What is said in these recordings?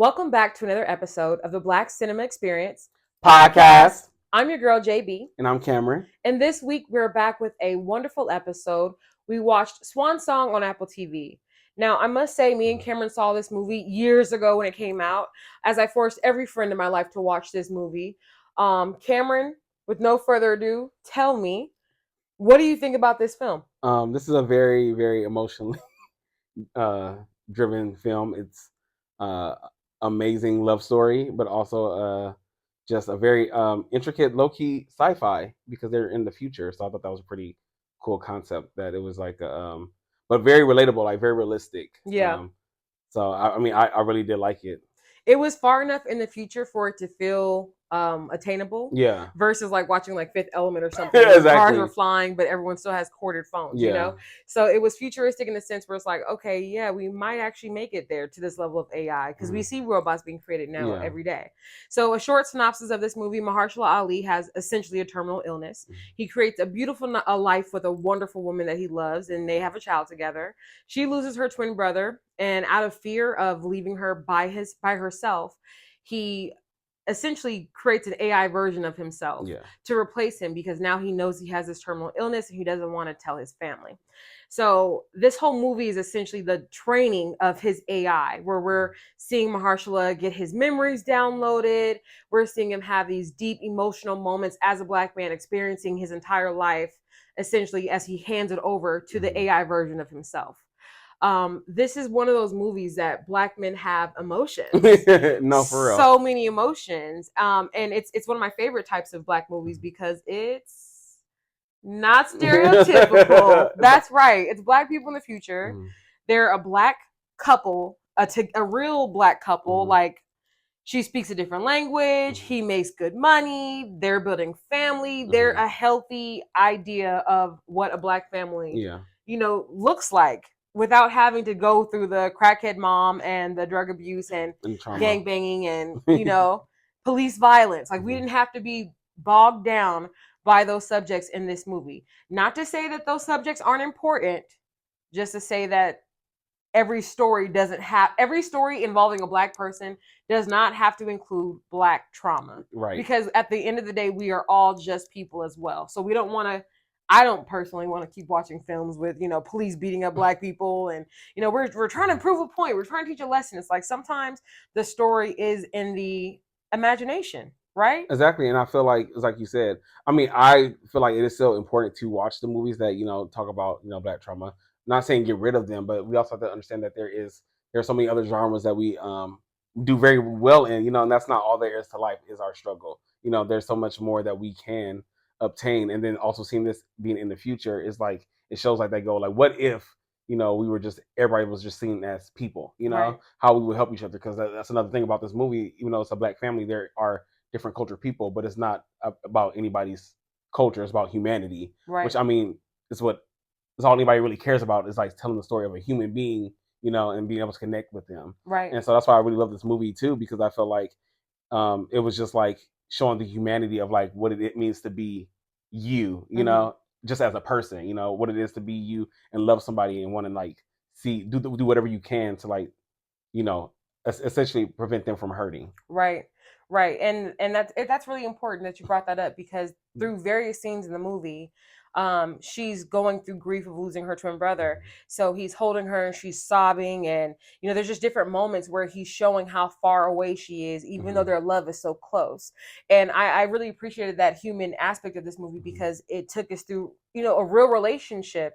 Welcome back to another episode of the Black Cinema Experience Podcast. I'm your girl, JB. And I'm Cameron. And this week we're back with a wonderful episode. We watched Swan Song on Apple TV. Now, I must say, me and Cameron saw this movie years ago when it came out, as I forced every friend in my life to watch this movie. Cameron, with no further ado, tell me, what do you think about this film? This is a very, very emotionally driven film. It's amazing love story, but also just a very intricate, low-key sci-fi because they're in the future. So I thought that was a pretty cool concept. That it was like, but very relatable, like very realistic. Yeah. So I really did like it. It was far enough in the future for it to feel attainable. Yeah. Versus like watching like Fifth Element or something. Yeah, exactly. Cars were flying, but everyone still has corded phones, you know? So it was futuristic in the sense where it's like, okay, yeah, we might actually make it there to this level of AI because we see robots being created now every day. So a short synopsis of this movie: Mahershala Ali has essentially a terminal illness. He creates a beautiful life with a wonderful woman that he loves, and they have a child together. She loses her twin brother, and out of fear of leaving her by herself, he essentially creates an AI version of himself to replace him because now he knows he has this terminal illness and he doesn't want to tell his family. So this whole movie is essentially the training of his AI, where we're seeing Mahershala get his memories downloaded. We're seeing him have these deep emotional moments as a Black man, experiencing his entire life essentially as he hands it over to the AI version of himself. This is one of those movies that Black men have emotions. No, for real. So many emotions. And it's one of my favorite types of Black movies because it's not stereotypical. That's right. It's Black people in the future. They're a Black couple, a real Black couple. Like, she speaks a different language. He makes good money. They're building family. They're a healthy idea of what a Black family, looks like, without having to go through the crackhead mom and the drug abuse and gang banging and, police violence. Like, we didn't have to be bogged down by those subjects in this movie. Not to say that those subjects aren't important, just to say that every story involving a Black person does not have to include Black trauma. Right. Because at the end of the day, we are all just people as well. So I don't personally want to keep watching films with, police beating up Black people and, we're trying to prove a point. We're trying to teach a lesson. It's like sometimes the story is in the imagination, right? Exactly. And I feel like, it's like you said, I feel like it is still important to watch the movies that, talk about, Black trauma. Not saying get rid of them, but we also have to understand that there are so many other genres that we do very well in, and that's not all there is to life is our struggle. There's so much more that we can obtain. And then also seeing this being in the future is like, it shows like they go like, what if, everybody was just seen as people, how we would help each other. Because that's another thing about this movie, even though it's a Black family, there are different culture people, but it's not about anybody's culture. It's about humanity, which is all anybody really cares about, is like telling the story of a human being, and being able to connect with them. Right. And so that's why I really love this movie too, because I feel like it was just like showing the humanity of like what it means to be you, just as a person, what it is to be you and love somebody and want to like do whatever you can to like, essentially prevent them from hurting. Right. And that's really important that you brought that up, because through various scenes in the movie, she's going through grief of losing her twin brother. So he's holding her and she's sobbing, and there's just different moments where he's showing how far away she is, even though their love is so close. And I really appreciated that human aspect of this movie because it took us through a real relationship.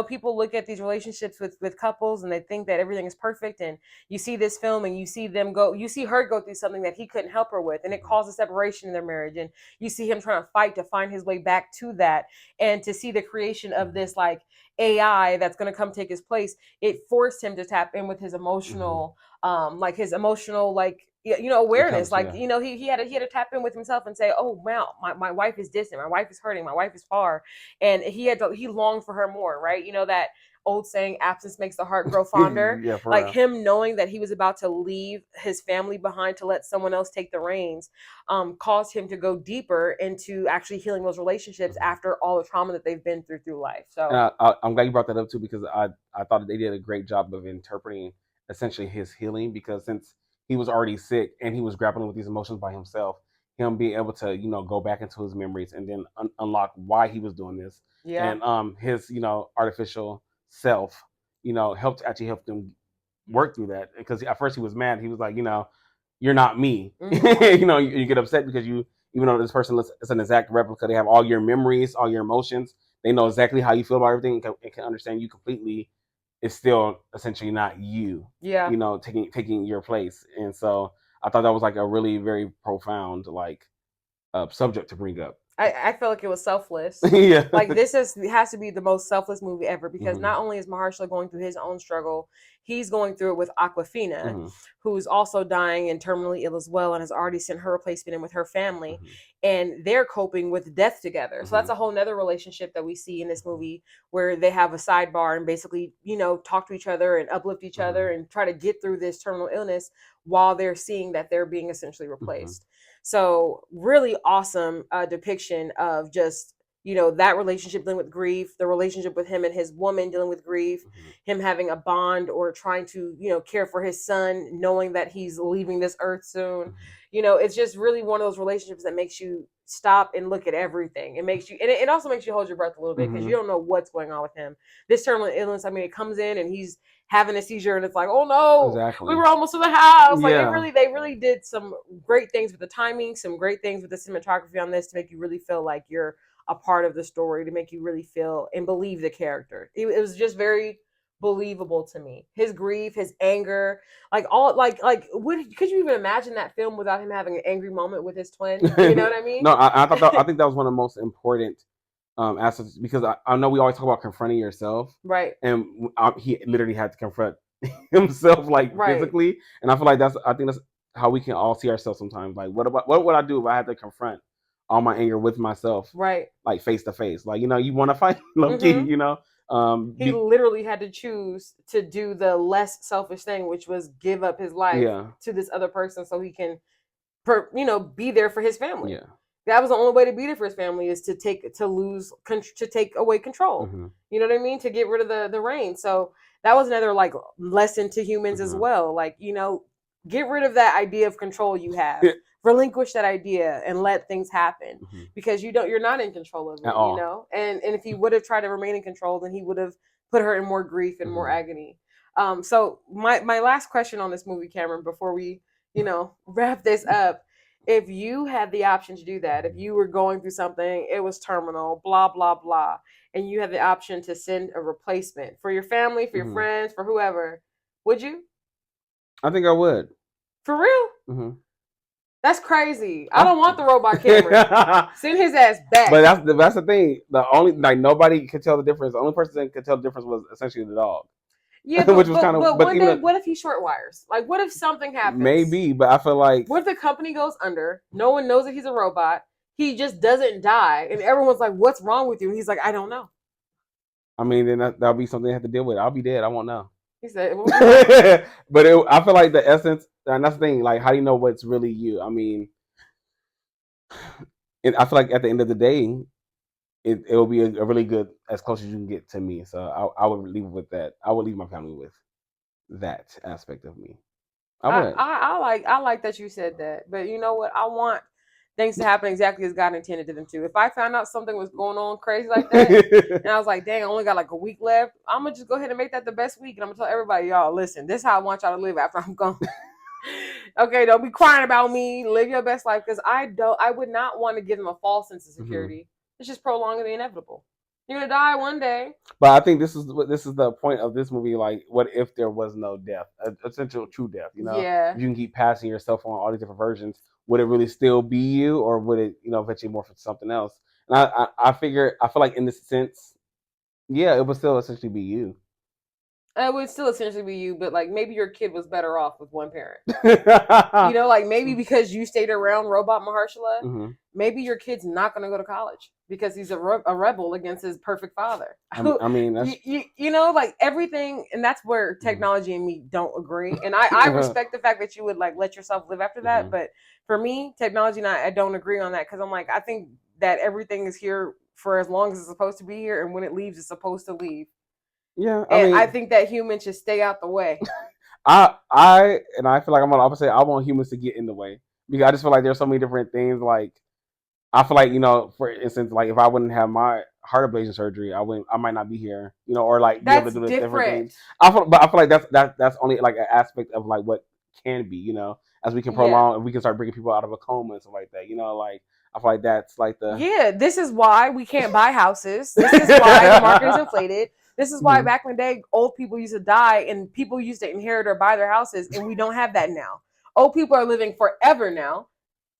People look at these relationships with couples and they think that everything is perfect, and you see this film and you see her go through something that he couldn't help her with, and it caused a separation in their marriage, and you see him trying to fight to find his way back to that. And to see the creation of this like AI that's going to come take his place, it forced him to tap in with his emotional awareness. Like, he had to tap in with himself and say, oh wow, my wife is distant, my wife is hurting, my wife is far, and he longed for her more, right? That old saying, absence makes the heart grow fonder. Yeah, like real. Him knowing that he was about to leave his family behind to let someone else take the reins caused him to go deeper into actually healing those relationships after all the trauma that they've been through life. So I'm glad you brought that up too, because I thought they did a great job of interpreting essentially his healing, because since he was already sick and he was grappling with these emotions by himself. Him being able to, go back into his memories and then unlock why he was doing this. Yeah. And his, artificial self, helped him work through that, because at first he was mad. He was like, you're not me. Mm-hmm. You get upset because even though this person is an exact replica, they have all your memories, all your emotions. They know exactly how you feel about everything and can understand you completely. It's still essentially not you. Yeah. Taking your place. And so I thought that was like a really very profound subject to bring up. I felt like it was selfless. Yeah. Like this has to be the most selfless movie ever, because not only is Mahershala going through his own struggle, he's going through it with Awkwafina, who's also dying and terminally ill as well, and has already sent her replacement in with her family, and they're coping with death together. So that's a whole nother relationship that we see in this movie, where they have a sidebar and basically, talk to each other and uplift each other and try to get through this terminal illness while they're seeing that they're being essentially replaced. So really awesome depiction of just, that relationship dealing with grief, the relationship with him and his woman dealing with grief, him having a bond or trying to, care for his son, knowing that he's leaving this earth soon. It's just really one of those relationships that makes you stop and look at everything. It makes you, and it also makes you hold your breath a little bit, because you don't know what's going on with him. This terminal illness, I mean, it comes in and he's having a seizure, and it's like, oh no, exactly. we were almost to the house. Like they really did some great things with the timing, some great things with the cinematography on this to make you really feel like you're a part of the story, to make you really feel and believe the character. It was just very believable to me. His grief, his anger, like could you even imagine that film without him having an angry moment with his twin? You know what I mean? No, I think that was one of the most important aspects, because I know we always talk about confronting yourself, right? And he literally had to confront himself, physically, and I feel like I think that's how we can all see ourselves sometimes. Like, what would I do if I had to confront all my anger with myself, right? Like face to face, like you want to fight, low key, he literally had to choose to do the less selfish thing, which was give up his life to this other person so he can, be there for his family. Yeah. That was the only way to be there for his family, is to take away control. You know what I mean? To get rid of the reign. So that was another lesson to humans as well. Like, get rid of that idea of control you have. Relinquish that idea and let things happen, because you're not in control of it, and if he would have tried to remain in control, then he would have put her in more grief and more agony. So my last question on this movie, Cameron, before we wrap this up, if you had the option to do that, if you were going through something, it was terminal, blah blah blah, and you had the option to send a replacement for your family, for your friends, for whoever, would you? I think I would. For real? That's crazy. I don't want the robot Cameron. Send his ass back. But that's the thing. The only nobody could tell the difference. The only person that could tell the difference was essentially the dog. Yeah, but, which was kind of. But one day, what if he short wires? Like, what if something happens? Maybe, but I feel like, what if the company goes under? No one knows that he's a robot. He just doesn't die, and everyone's like, "What's wrong with you?" And he's like, "I don't know." I mean, then that'll be something they have to deal with. I'll be dead. I won't know. He said, but I feel like the essence, and that's the thing. Like, how do you know what's really you? I mean, I feel like at the end of the day, it will be a really good, as close as you can get to me. So I would leave with that. I would leave my family with that aspect of me. I like that you said that, but you know what? I want things to happen exactly as God intended them to. If I found out something was going on crazy like that, and I was like, dang, I only got like a week left, I'm gonna just go ahead and make that the best week, and I'm gonna tell everybody, y'all, listen, this is how I want y'all to live after I'm gone. Okay, don't be crying about me. Live your best life, because I would not want to give them a false sense of security. It's just prolonging the inevitable. You're gonna die one day. But I think this is the point of this movie. Like, what if there was no death, essential true death? Yeah. If you can keep passing yourself on all these different versions, would it really still be you, or would it, eventually morph into something else? And I feel like in this sense, yeah, it would still essentially be you. It would still essentially be you, but like maybe your kid was better off with one parent. Like maybe because you stayed around Robot Mahershala, maybe your kid's not going to go to college because he's a rebel against his perfect father. I mean, that's... like everything, and that's where technology and me don't agree. And I respect the fact that you would like let yourself live after that, but for me, technology and I don't agree on that, because I'm like, I think that everything is here for as long as it's supposed to be here, and when it leaves, it's supposed to leave. Yeah, I think that humans should stay out the way. I feel like I'm on the opposite. I want humans to get in the way because I just feel like there's so many different things. Like I feel like for instance, like if I wouldn't have my heart ablation surgery, I might not be here, or like be able That's to do the different different. things. But I feel like that's only like an aspect of like what can be, as we can prolong, and we can start bringing people out of a coma and stuff like that. Like I feel like that's like the this is why we can't buy houses. This is why the market is inflated. This is why back in the day, old people used to die and people used to inherit or buy their houses, and we don't have that now. Old people are living forever now.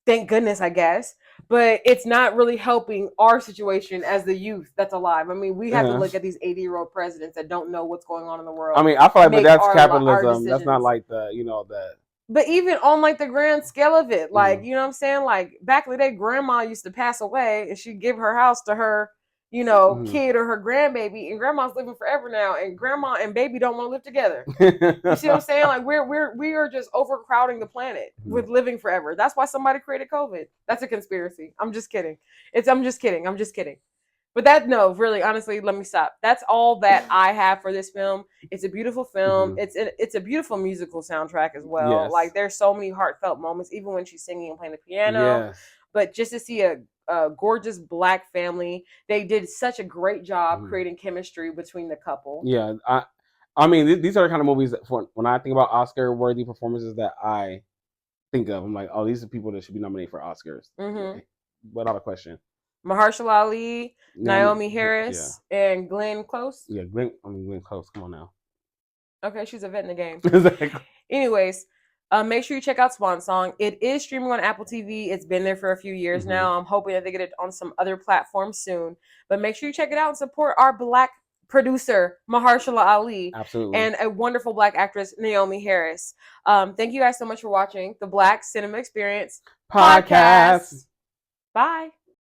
Thank goodness, I guess. But it's not really helping our situation as the youth that's alive. I mean, we have to look at these 80-year-old presidents that don't know what's going on in the world. I mean, I feel like, but that's capitalism. That's not like the. But even on like the grand scale of it, like, you know what I'm saying? Like back in the day, grandma used to pass away and she'd give her house to her, kid or her grandbaby, and grandma's living forever now, and grandma and baby don't want to live together. You see what I'm saying? Like we are just overcrowding the planet with living forever. That's why somebody created COVID. That's a conspiracy. I'm just kidding. I'm just kidding. But really, honestly, let me stop. That's all that I have for this film. It's a beautiful film. It's a beautiful musical soundtrack as well. Yes. Like there's so many heartfelt moments, even when she's singing and playing the piano. Yes. But just to see a gorgeous Black family, they did such a great job creating chemistry between the couple. Yeah, I mean, these are the kind of movies that when I think about Oscar-worthy performances that I think of. I'm like, oh, these are people that should be nominated for Oscars, without a question. Mahershala Ali, Naomi Harris, and Glenn Close. Yeah, Glenn Close. Come on now. Okay, she's a vet in the game. Exactly. Anyways, make sure you check out Swan Song. It is streaming on Apple TV. It's been there for a few years now. I'm hoping that they get it on some other platforms soon. But make sure you check it out and support our Black producer, Mahershala Ali. Absolutely. And a wonderful Black actress, Naomi Harris. Thank you guys so much for watching the Black Cinema Experience podcast. Bye.